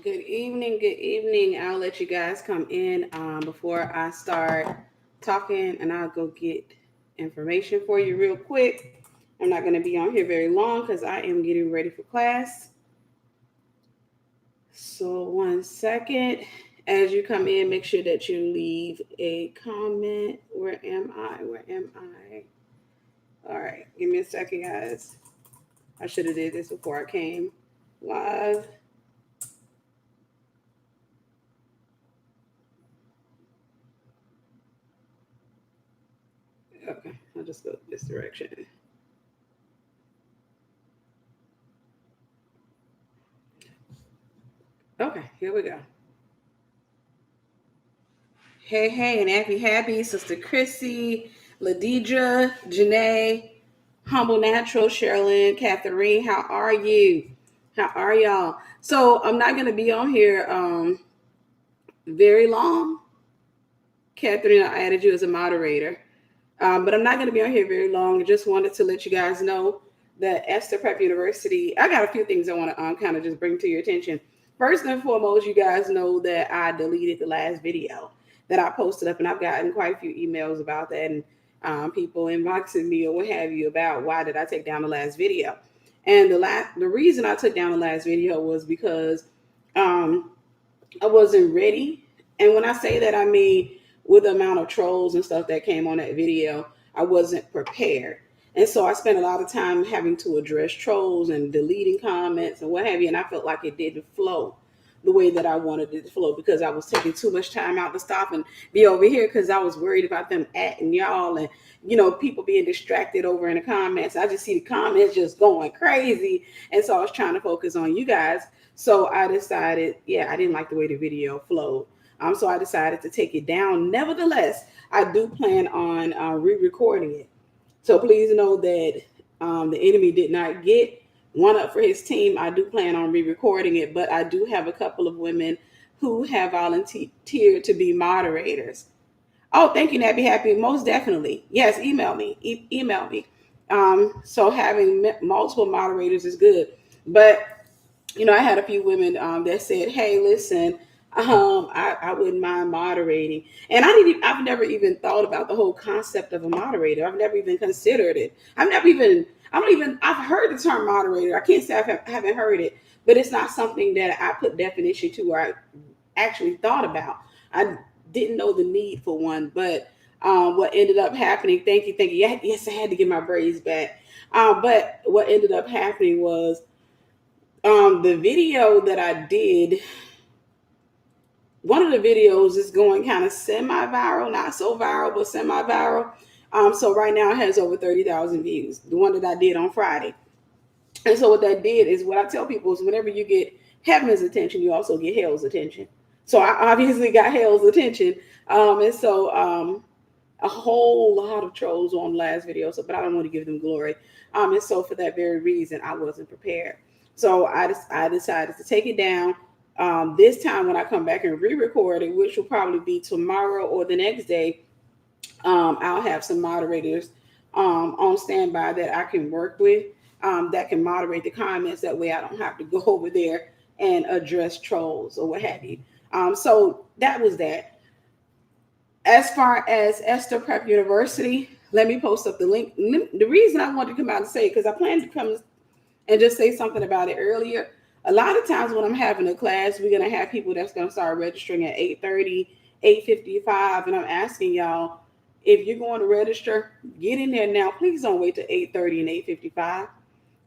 Good evening. Good evening. I'll let you guys come in before I start talking, and I'll go get information for you real quick. I'm not going to be on here very long because I am getting ready for class. So, 1 second. As you come in, make sure that you leave a comment. Where am I? Where am I? All right. Give me a second, guys. I should have did this before I came live. Okay, I'll just go this direction. Okay, here we go. Hey, hey, and happy, Sister Chrissy, Ladidra, Janae, Humble Natural, Sherilyn, Catherine. How are you? How are y'all? So I'm not gonna be on here very long. Catherine, I added you as a moderator. But I'm not going to be on here very long. I just wanted to let you guys know that Esther Prep University, I got a few things I want to kind of just bring to your attention. First and foremost, you guys know that I deleted the last video that I posted up, and I've gotten quite a few emails about that, and people inboxing me or what have you about why did I take down the last video. And the reason I took down the last video was because um, I wasn't ready. And when I say that, I mean with the amount of trolls and stuff that came on that video, I wasn't prepared. And so I spent a lot of time having to address trolls and deleting comments and what have you. And I felt like it didn't flow the way that I wanted it to flow because I was taking too much time out to stop and be over here because I was worried about them atting y'all and, people being distracted over in the comments. I just see the comments just going crazy. And so I was trying to focus on you guys. So I decided, I didn't like the way the video flowed. So I decided to take it down. Nevertheless, I do plan on re-recording it. So please know that the enemy did not get one up for his team. I do plan on re-recording it, but I do have a couple of women who have volunteered to be moderators. Oh, thank you, Nabby Happy. Most definitely. Yes, email me. Email me. So having multiple moderators is good. But I had a few women that said, "Hey, listen, I wouldn't mind moderating," and I've never even thought about the whole concept of a moderator. I've never even considered it. I've heard the term moderator. I can't say I haven't heard it, but it's not something that I put definition to or I actually thought about. I didn't know the need for one, but what ended up happening? Thank you. Yes, I had to get my braids back. But what ended up happening was the video that I did, one of the videos is going kind of semi-viral, not so viral, but semi-viral. So right now it has over 30,000 views, the one that I did on Friday. And so what that did is what I tell people is whenever you get heaven's attention, you also get hell's attention. So I obviously got hell's attention. And so a whole lot of trolls on the last video, but I don't want to give them glory. And so for that very reason, I wasn't prepared. So I decided to take it down. This time when I come back and re-record it, which will probably be tomorrow or the next day, I'll have some moderators on standby that I can work with that can moderate the comments. That way I don't have to go over there and address trolls or what have you. So that was that. As far as Esther Prep University, let me post up the link. The reason I wanted to come out and say it, because I planned to come and just say something about it earlier. A lot of times when I'm having a class, we're going to have people that's going to start registering at 8:30, 8:55, and I'm asking y'all, if you're going to register, get in there now. Please don't wait till 8:30 and 8:55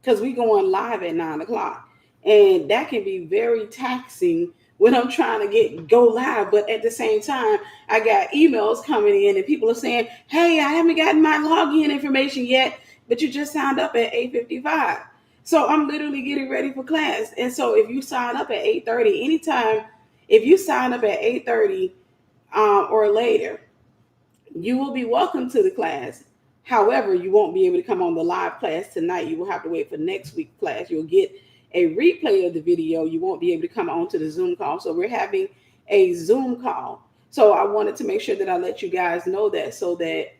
because we're going live at 9 o'clock. And that can be very taxing when I'm trying to go live. But at the same time, I got emails coming in and people are saying, "Hey, I haven't gotten my login information yet, but you just signed up at 8:55. So I'm literally getting ready for class. And so if you sign up at 8:30, anytime, if you sign up at 8:30 or later, you will be welcome to the class. However, you won't be able to come on the live class tonight. You will have to wait for next week's class. You'll get a replay of the video. You won't be able to come on to the Zoom call. So we're having a Zoom call. So I wanted to make sure that I let you guys know that so that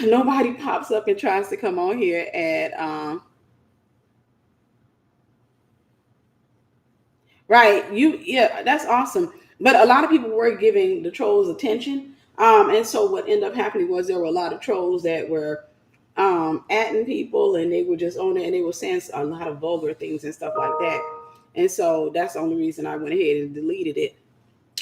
nobody pops up and tries to come on here at Right. Yeah, that's awesome. But a lot of people were giving the trolls attention. And so what ended up happening was there were a lot of trolls that were atting people, and they were just on it, and they were saying a lot of vulgar things and stuff like that. And so that's the only reason I went ahead and deleted it.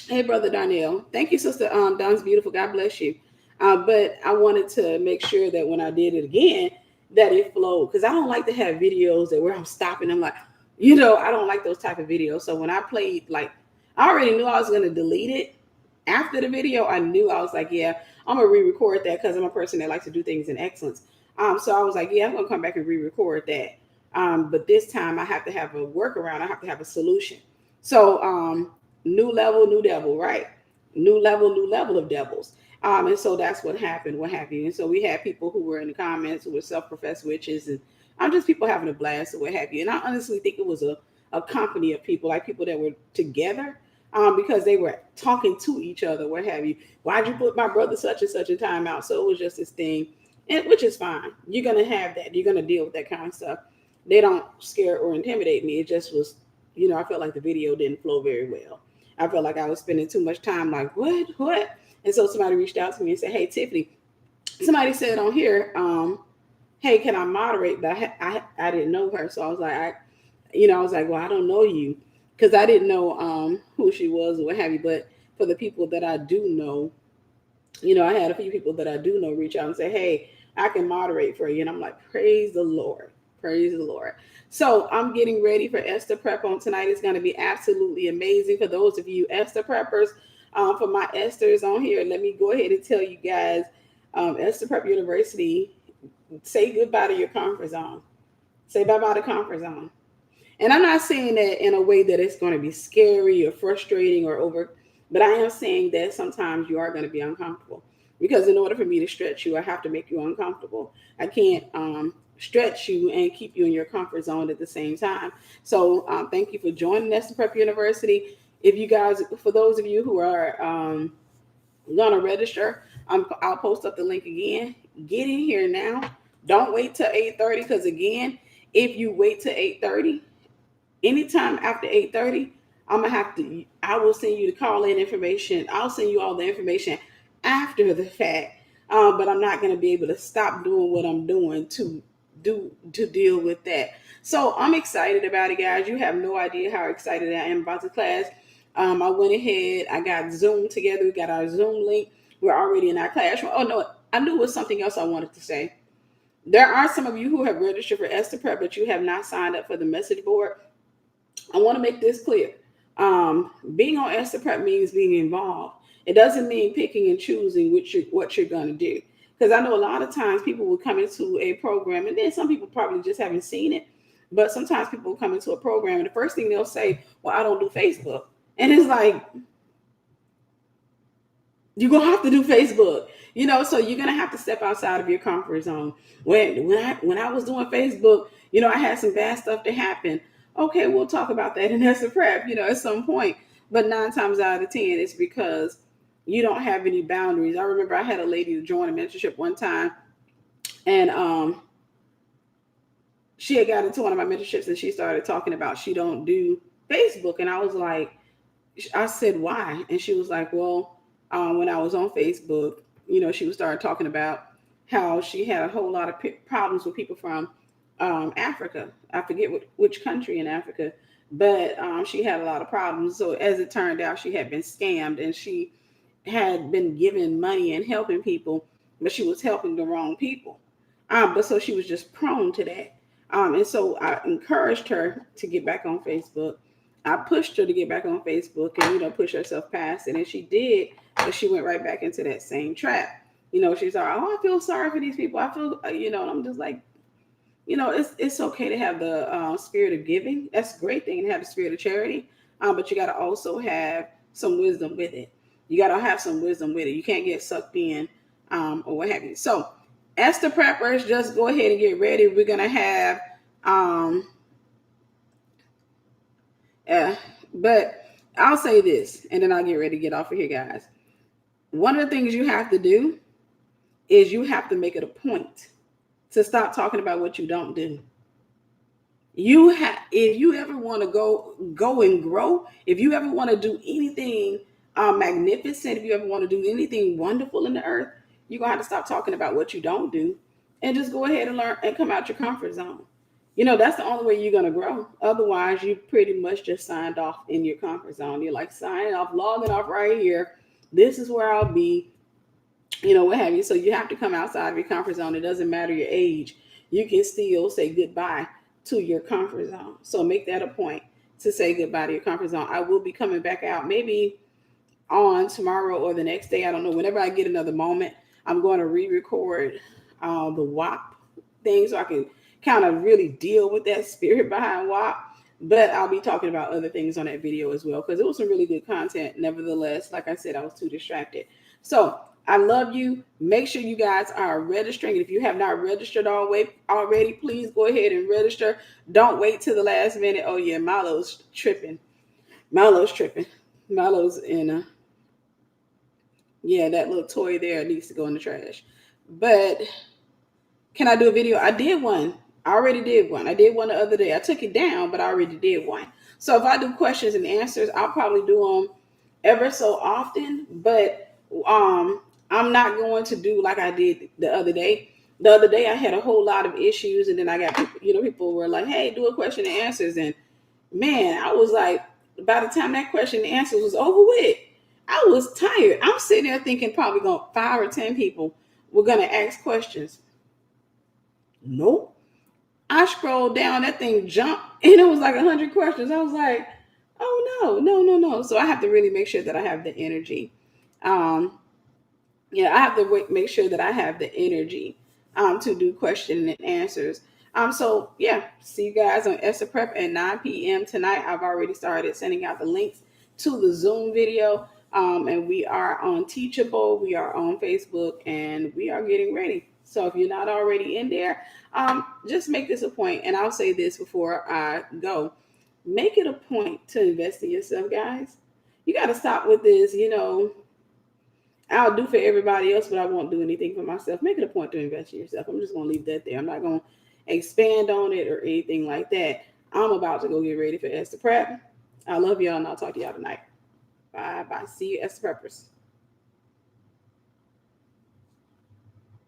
Hey, Brother Darnell. Thank you, Sister Don's Beautiful. God bless you. But I wanted to make sure that when I did it again, that it flowed. Because I don't like to have videos that where I'm stopping. I'm like, I don't like those type of videos. So when I played, like, I already knew I was going to delete it. After the video, I knew I was like, yeah, I'm going to re-record that because I'm a person that likes to do things in excellence. So I was like, yeah, I'm going to come back and re-record that. But this time I have to have a workaround. I have to have a solution. So new level, new devil, right? New level of devils. And so that's what happened, what have you. And so we had people who were in the comments who were self-professed witches, and I'm just people having a blast or what have you. And I honestly think it was a company of people, like people that were together, because they were talking to each other, what have you. Why'd you put my brother such and such a time out? So it was just this thing, and which is fine. You're gonna have that. You're gonna deal with that kind of stuff. They don't scare or intimidate me. It just was, I felt like the video didn't flow very well. I felt like I was spending too much time like, what? And so somebody reached out to me and said, hey, Tiffany, somebody said on here, hey, can I moderate? But I didn't know her. So I was like, I was like, well, I don't know you, because I didn't know who she was or what have you. But for the people that I do know, I had a few people that I do know reach out and say, hey, I can moderate for you. And I'm like, praise the Lord. Praise the Lord. So I'm getting ready for Esther Prep on tonight. It's going to be absolutely amazing. For those of you Esther Preppers, for my Esters on here, let me go ahead and tell you guys, Esther Prep University, say goodbye to your comfort zone. Say bye-bye to comfort zone. And I'm not saying that in a way that it's going to be scary or frustrating or over, but I am saying that sometimes you are going to be uncomfortable, because in order for me to stretch you, I have to make you uncomfortable. I can't stretch you and keep you in your comfort zone at the same time. So thank you for joining Esther Prep University. If you guys, for those of you who are going to register, I'll post up the link again. Get in here now. Don't wait till 8:30, because again, if you wait till 8:30, anytime after 8:30, I will send you the call in information. I'll send you all the information after the fact. But I'm not going to be able to stop doing what I'm doing to deal with that. So I'm excited about it, guys. You have no idea how excited I am about the class. I went ahead, I got Zoom together. We got our Zoom link. We're already in our classroom. Oh no, I knew it was something else I wanted to say. There are some of you who have registered for Esther Prep, but you have not signed up for the message board. I want to make this clear. Being on Esther Prep means being involved. It doesn't mean picking and choosing what you're going to do. Because I know a lot of times people will come into a program, and then some people probably just haven't seen it. But sometimes people will come into a program, and the first thing they'll say, well, I don't do Facebook. And it's like, you're going to have to do Facebook. So you're going to have to step outside of your comfort zone. When I was doing Facebook, I had some bad stuff to happen. Okay, we'll talk about that in Esther Prep, at some point. But 9 times out of 10, it's because you don't have any boundaries. I remember I had a lady join a mentorship one time, and she had got into one of my mentorships, and she started talking about she don't do Facebook. And I was like, I said, why? And she was like, well, when I was on Facebook, she was started talking about how she had a whole lot of problems with people from Africa. I forget which country in Africa, but she had a lot of problems. So as it turned out, she had been scammed, and she had been given money and helping people, but she was helping the wrong people. But so she was just prone to that. And so I encouraged her to get back on Facebook. I pushed her to get back on Facebook and, push herself past it. And she did, but she went right back into that same trap. She's like, oh, I feel sorry for these people. I feel, and I'm just like, it's okay to have the spirit of giving. That's a great thing to have the spirit of charity. But you got to also have some wisdom with it. You got to have some wisdom with it. You can't get sucked in or what have you. So Esther Preppers, just go ahead and get ready. We're going to have, but I'll say this, and then I'll get ready to get off of here, guys. One of the things you have to do is you have to make it a point to stop talking about what you don't do. if you ever want to go and grow, if you ever want to do anything magnificent, if you ever want to do anything wonderful in the earth, you're gonna have to stop talking about what you don't do and just go ahead and learn and come out your comfort zone. That's the only way you're gonna grow. Otherwise, you pretty much just signed off in your comfort zone. You're like signing off, logging off right here. This is where I'll be, what have you. So you have to come outside of your comfort zone. It doesn't matter your age. You can still say goodbye to your comfort zone. So make that a point to say goodbye to your comfort zone. I will be coming back out maybe on tomorrow or the next day. I don't know. Whenever I get another moment, I'm going to re-record the WAP thing so I can kind of really deal with that spirit behind WAP. But I'll be talking about other things on that video as well because it was some really good content. Nevertheless, like I said, I was too distracted. So I love you. Make sure you guys are registering. If you have not registered already, please go ahead and register. Don't wait till the last minute. Oh yeah, Milo's tripping. Milo's in a yeah, that little toy there needs to go in the trash. But can I do a video? I did one. I already did one. I did one the other day. I took it down, but I already did one. So if I do questions and answers, I'll probably do them ever so often. But I'm not going to do like I did the other day. The other day I had a whole lot of issues, and then I got people were like, "Hey, do a question and answers," and man, I was like, by the time that question and answers was over with, I was tired. I'm sitting there thinking probably going 5 or 10 people were gonna ask questions. Nope. I scrolled down, that thing jumped, and it was like 100 questions. I was like, oh no. So I have to really make sure that I have the energy. Um, I have to make sure that I have the energy to do question and answers. So yeah, see you guys on Esther Prep at 9 p.m. tonight. I've already started sending out the links to the Zoom video. And we are on Teachable, we are on Facebook, and we are getting ready. So if you're not already in there, just make this a point. And I'll say this before I go. Make it a point to invest in yourself, guys. You got to stop with this, I'll do for everybody else, but I won't do anything for myself. Make it a point to invest in yourself. I'm just going to leave that there. I'm not going to expand on it or anything like that. I'm about to go get ready for Esther Prep. I love y'all, and I'll talk to y'all tonight. Bye. See you, Esther Preppers.